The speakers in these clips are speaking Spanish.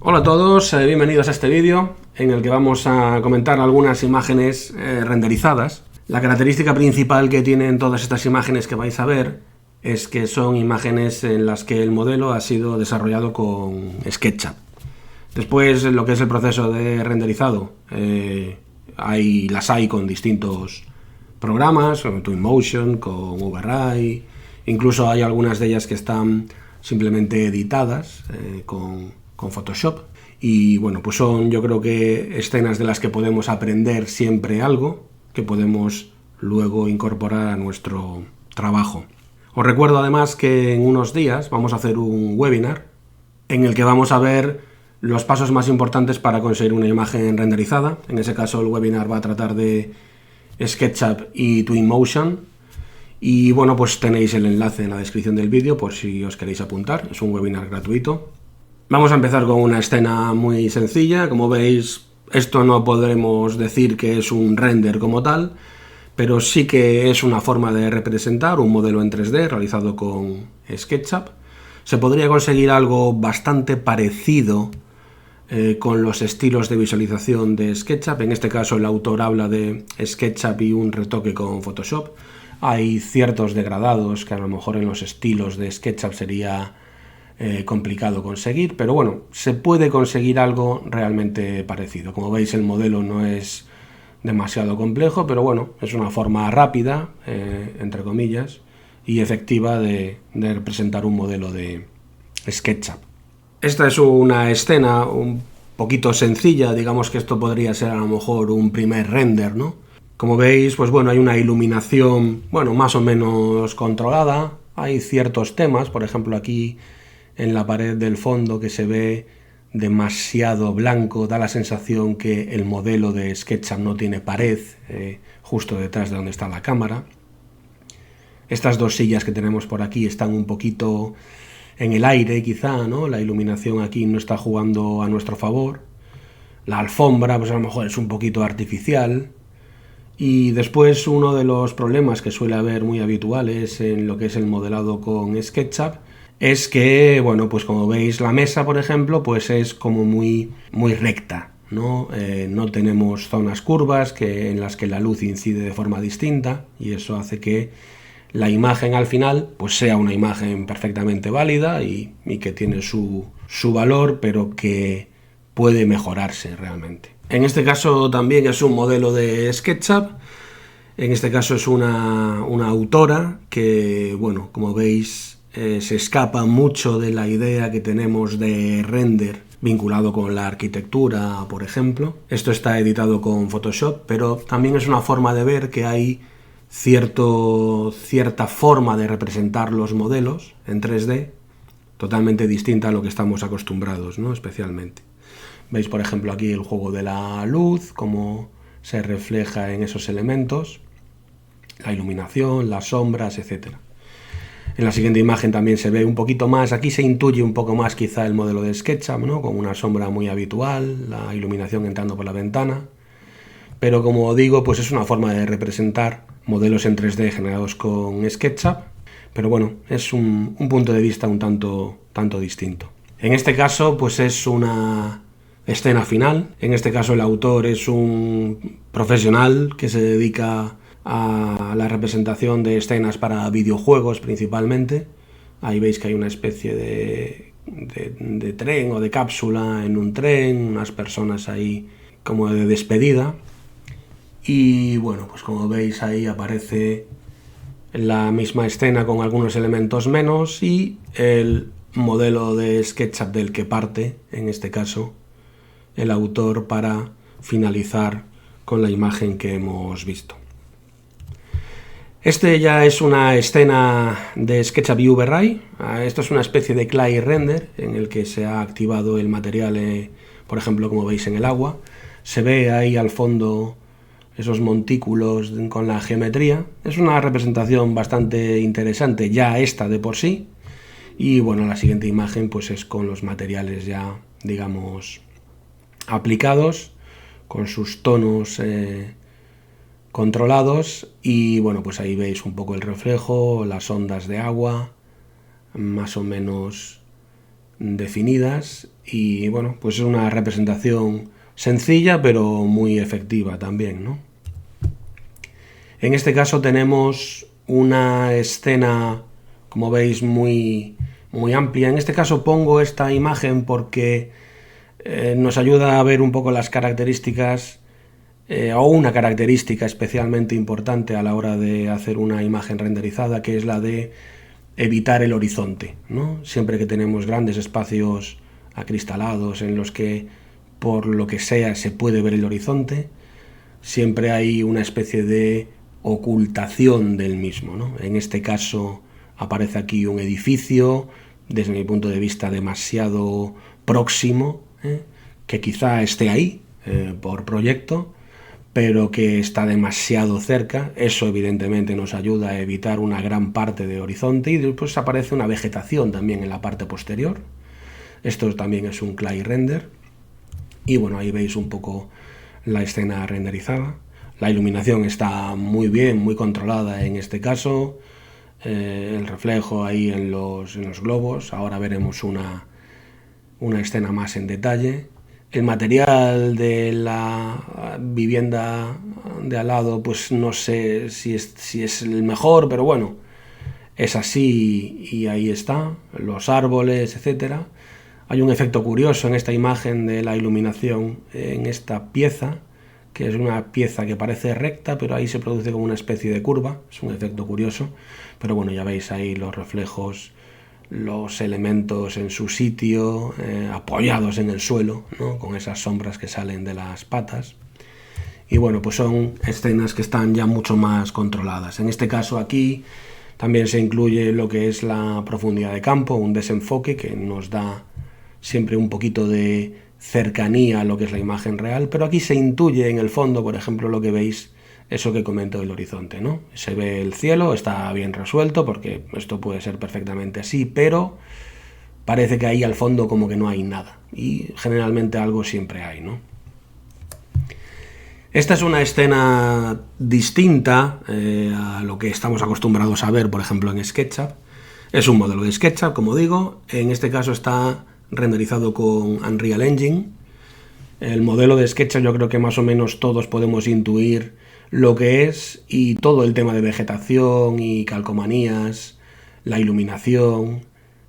Hola a todos, bienvenidos a este vídeo en el que vamos a comentar algunas imágenes renderizadas. La característica principal que tienen todas estas imágenes que vais a ver es que son imágenes en las que el modelo ha sido desarrollado con SketchUp. Después, lo que es el proceso de renderizado, las hay con distintos programas, con Twinmotion, con Overlay, incluso hay algunas de ellas que están simplemente editadas con Photoshop. Y bueno, pues son, yo creo que, escenas de las que podemos aprender siempre algo, que podemos luego incorporar a nuestro trabajo. Os recuerdo además que en unos días vamos a hacer un webinar en el que vamos a ver los pasos más importantes para conseguir una imagen renderizada. En ese caso el webinar va a tratar de SketchUp y Twinmotion. Y bueno, pues tenéis el enlace en la descripción del vídeo por si os queréis apuntar. Es un webinar gratuito. Vamos a empezar con una escena muy sencilla. Como veis, esto no podremos decir que es un render como tal, pero sí que es una forma de representar un modelo en 3D realizado con SketchUp. Se podría conseguir algo bastante parecido con los estilos de visualización de SketchUp. En este caso el autor habla de SketchUp y un retoque con Photoshop. Hay ciertos degradados que a lo mejor en los estilos de SketchUp sería complicado conseguir, pero bueno, se puede conseguir algo realmente parecido. Como veis, el modelo no es demasiado complejo, pero bueno, es una forma rápida, entre comillas, y efectiva de representar un modelo de SketchUp. Esta es una escena un poquito sencilla, digamos que esto podría ser a lo mejor un primer render, ¿no? Como veis, pues bueno, hay una iluminación, bueno, más o menos controlada, hay ciertos temas, por ejemplo aquí en la pared del fondo que se ve demasiado blanco, da la sensación que el modelo de SketchUp no tiene pared justo detrás de donde está la cámara. Estas dos sillas que tenemos por aquí están un poquito en el aire quizá, ¿no? La iluminación aquí no está jugando a nuestro favor. La alfombra pues a lo mejor es un poquito artificial. Y después uno de los problemas que suele haber muy habituales en lo que es el modelado con SketchUp es que, bueno, pues como veis la mesa, por ejemplo, pues es como muy recta, ¿no? No tenemos zonas curvas en las que la luz incide de forma distinta y eso hace que la imagen al final pues sea una imagen perfectamente válida y que tiene su valor, pero que puede mejorarse realmente. En este caso también es un modelo de SketchUp. En este caso es una autora que, bueno, como veis, se escapa mucho de la idea que tenemos de render vinculado con la arquitectura, por ejemplo. Esto está editado con Photoshop, pero también es una forma de ver que hay cierta forma de representar los modelos en 3D totalmente distinta a lo que estamos acostumbrados, ¿no? Especialmente. Veis, por ejemplo, aquí el juego de la luz, cómo se refleja en esos elementos, la iluminación, las sombras, etc. En la siguiente imagen también se ve un poquito más, aquí se intuye un poco más quizá el modelo de SketchUp, ¿no? Con una sombra muy habitual, la iluminación entrando por la ventana. Pero como digo, pues es una forma de representar modelos en 3D generados con SketchUp, pero bueno, es un punto de vista un tanto distinto. En este caso, pues es una escena final. En este caso el autor es un profesional que se dedica a la representación de escenas para videojuegos principalmente. Ahí veis que hay una especie de tren o de cápsula en un tren, unas personas ahí como de despedida. Y bueno, pues como veis ahí aparece la misma escena con algunos elementos menos y el modelo de SketchUp del que parte, en este caso, el autor para finalizar con la imagen que hemos visto. Este ya es una escena de SketchUp y Overlay. Esto es una especie de clay render en el que se ha activado el material, por ejemplo, como veis en el agua. Se ve ahí al fondo esos montículos con la geometría. Es una representación bastante interesante ya esta de por sí. Y bueno, la siguiente imagen pues es con los materiales ya, digamos, aplicados, con sus tonos controlados y bueno, pues ahí veis un poco el reflejo, las ondas de agua más o menos definidas y bueno, pues es una representación sencilla pero muy efectiva también, ¿no? En este caso tenemos una escena, como veis, muy amplia. En este caso pongo esta imagen porque nos ayuda a ver un poco las características o una característica especialmente importante a la hora de hacer una imagen renderizada, que es la de evitar el horizonte, ¿no? Siempre que tenemos grandes espacios acristalados en los que por lo que sea se puede ver el horizonte, siempre hay una especie de ocultación del mismo, ¿no? En este caso aparece aquí un edificio, desde mi punto de vista demasiado próximo, que quizá esté ahí por proyecto, pero que está demasiado cerca. Eso evidentemente nos ayuda a evitar una gran parte de horizonte, y después aparece una vegetación también en la parte posterior. Esto también es un clay render, y bueno, ahí veis un poco la escena renderizada. La iluminación está muy bien, muy controlada en este caso, el reflejo ahí en los globos. Ahora veremos una escena más en detalle. El material de la vivienda de al lado, pues no sé si es el mejor, pero bueno, es así y ahí está, los árboles, etcétera. Hay un efecto curioso en esta imagen de la iluminación en esta pieza, que es una pieza que parece recta, pero ahí se produce como una especie de curva. Es un efecto curioso, pero bueno, ya veis ahí los reflejos, los elementos en su sitio, apoyados en el suelo, ¿no? Con esas sombras que salen de las patas. Y bueno, pues son escenas que están ya mucho más controladas. En este caso aquí también se incluye lo que es la profundidad de campo, un desenfoque que nos da siempre un poquito de cercanía a lo que es la imagen real, pero aquí se intuye en el fondo, por ejemplo, lo que veis, eso que comento del horizonte, ¿no? Se ve el cielo, está bien resuelto, porque esto puede ser perfectamente así, pero parece que ahí al fondo como que no hay nada, y generalmente algo siempre hay, ¿no? Esta es una escena distinta a lo que estamos acostumbrados a ver, por ejemplo, en SketchUp. Es un modelo de SketchUp, como digo. En este caso está renderizado con Unreal Engine. El modelo de SketchUp yo creo que más o menos todos podemos intuir lo que es, y todo el tema de vegetación y calcomanías, la iluminación,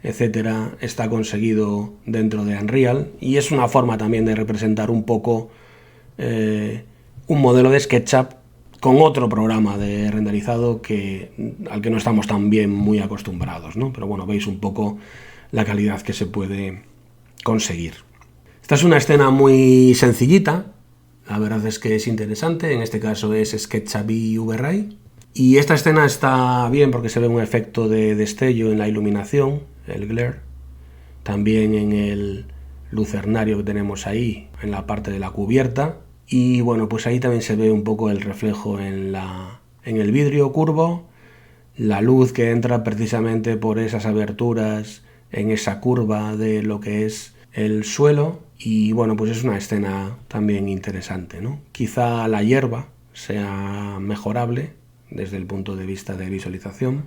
etcétera, está conseguido dentro de Unreal, y es una forma también de representar un poco un modelo de SketchUp con otro programa de renderizado al que no estamos tan bien muy acostumbrados, ¿no? Pero bueno, veis un poco la calidad que se puede conseguir. Esta es una escena muy sencillita, la verdad es que es interesante. En este caso es SketchUp y VRay, y esta escena está bien porque se ve un efecto de destello en la iluminación, el glare, también en el lucernario que tenemos ahí en la parte de la cubierta. Y bueno, pues ahí también se ve un poco el reflejo en el vidrio curvo, la luz que entra precisamente por esas aberturas en esa curva de lo que es el suelo. Y bueno, pues es una escena también interesante, ¿no? Quizá la hierba sea mejorable desde el punto de vista de visualización.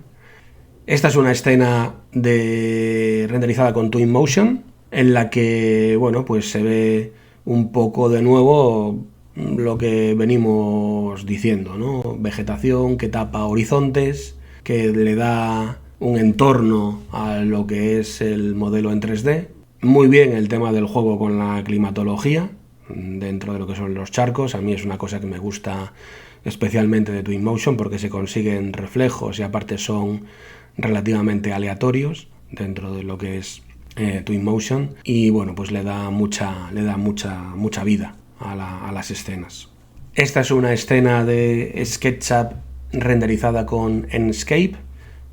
Esta es una escena renderizada con Twinmotion, en la que, bueno, pues se ve un poco de nuevo lo que venimos diciendo, ¿no? Vegetación que tapa horizontes, que le da un entorno a lo que es el modelo en 3D. Muy bien el tema del juego con la climatología dentro de lo que son los charcos. A mí es una cosa que me gusta especialmente de Twinmotion, porque se consiguen reflejos y aparte son relativamente aleatorios dentro de lo que es Twinmotion, y bueno, pues le da mucha vida a las escenas. Esta es una escena de SketchUp renderizada con Enscape.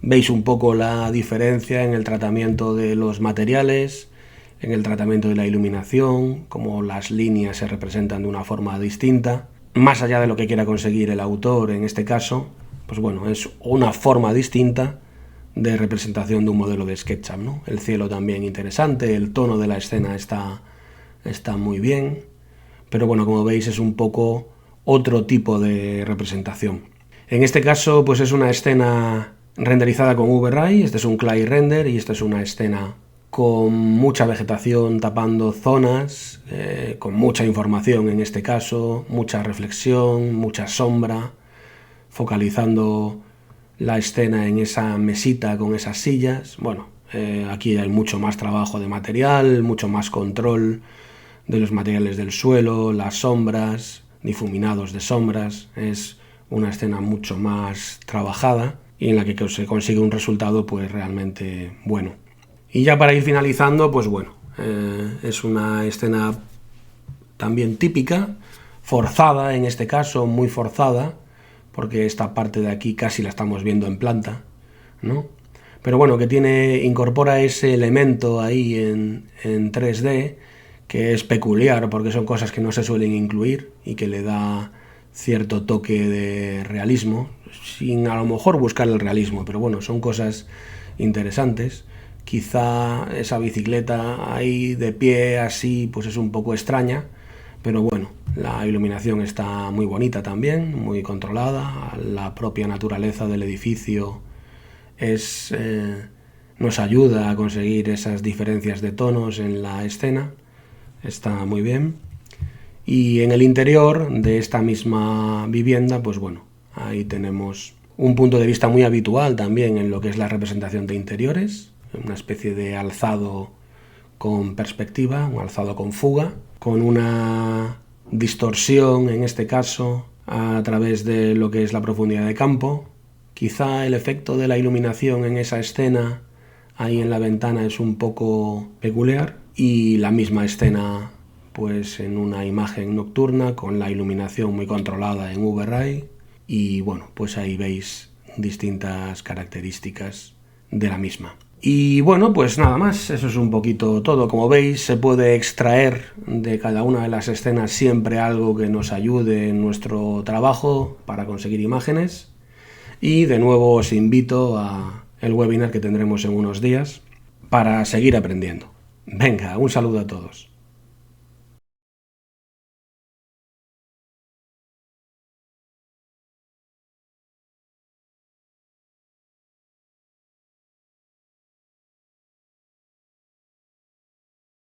Veis un poco la diferencia en el tratamiento de los materiales, en el tratamiento de la iluminación, como las líneas se representan de una forma distinta. Más allá de lo que quiera conseguir el autor en este caso, pues bueno, es una forma distinta de representación de un modelo de SketchUp, ¿no? El cielo también interesante, el tono de la escena está muy bien, pero bueno, como veis es un poco otro tipo de representación. En este caso pues es una escena renderizada con VRay, este es un clay render y esta es una escena con mucha vegetación tapando zonas, con mucha información en este caso, mucha reflexión, mucha sombra, focalizando la escena en esa mesita con esas sillas. Bueno, aquí hay mucho más trabajo de material, mucho más control de los materiales del suelo, las sombras, difuminados de sombras. Es una escena mucho más trabajada y en la que se consigue un resultado pues realmente bueno. Y ya para ir finalizando, pues bueno, es una escena también típica, forzada en este caso, muy forzada, porque esta parte de aquí casi la estamos viendo en planta, ¿no? Pero bueno, que incorpora ese elemento ahí en 3D que es peculiar, porque son cosas que no se suelen incluir y que le da cierto toque de realismo, sin a lo mejor buscar el realismo, pero bueno, son cosas interesantes. Quizá esa bicicleta ahí de pie así pues es un poco extraña, pero bueno, la iluminación está muy bonita también, muy controlada. La propia naturaleza del edificio nos ayuda a conseguir esas diferencias de tonos en la escena. Está muy bien. Y en el interior de esta misma vivienda, pues bueno, ahí tenemos un punto de vista muy habitual también en lo que es la representación de interiores, una especie de alzado con perspectiva, un alzado con fuga, con una distorsión en este caso a través de lo que es la profundidad de campo. Quizá el efecto de la iluminación en esa escena ahí en la ventana es un poco peculiar, y la misma escena pues en una imagen nocturna con la iluminación muy controlada en V-Ray, y bueno, pues ahí veis distintas características de la misma. Y bueno, pues nada más, eso es un poquito todo. Como veis, se puede extraer de cada una de las escenas siempre algo que nos ayude en nuestro trabajo para conseguir imágenes. Y de nuevo os invito a el webinar que tendremos en unos días para seguir aprendiendo. Venga, un saludo a todos.